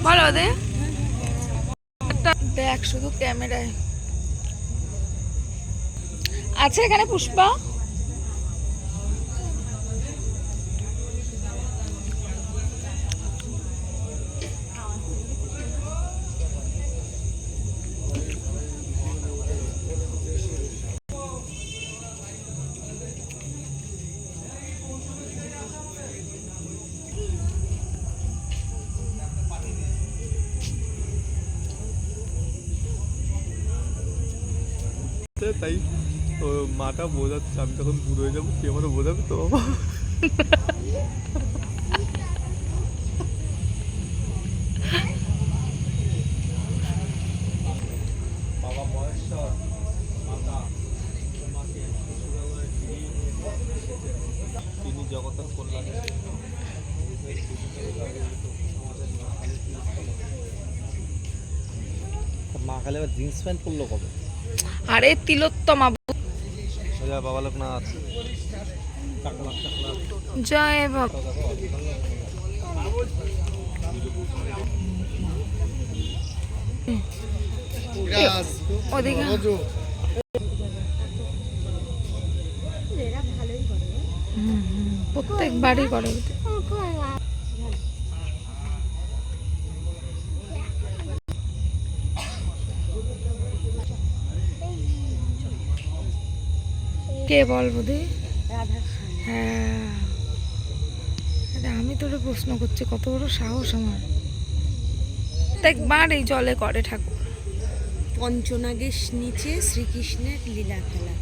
বলো দে দেখ শুধু ক্যামেরায় আছে এখানে পুষ্পা। তাই মাটা বোঝাচ্ছে, আমি তখন বুড়ো হয়ে যাবো, তুই আমারও বোঝাবি তো বাবা। তিনি জগতের কল্যাণে মা খালি আবার জিন্স প্যান্ট পরলো কবে? আরে তিলোত্তমা বাবা লোকনাথ জয় বাবা। ওদিকে প্রত্যেকবারই করে। কে বল বুধি? হ্যাঁ আমি তোরে প্রশ্ন করছি, কত বড় সাহস আমার। প্রত্যেকবার এই জলে করে ঠাকুর। পঞ্চনাগের নিচে শ্রীকৃষ্ণের লীলা খেলা।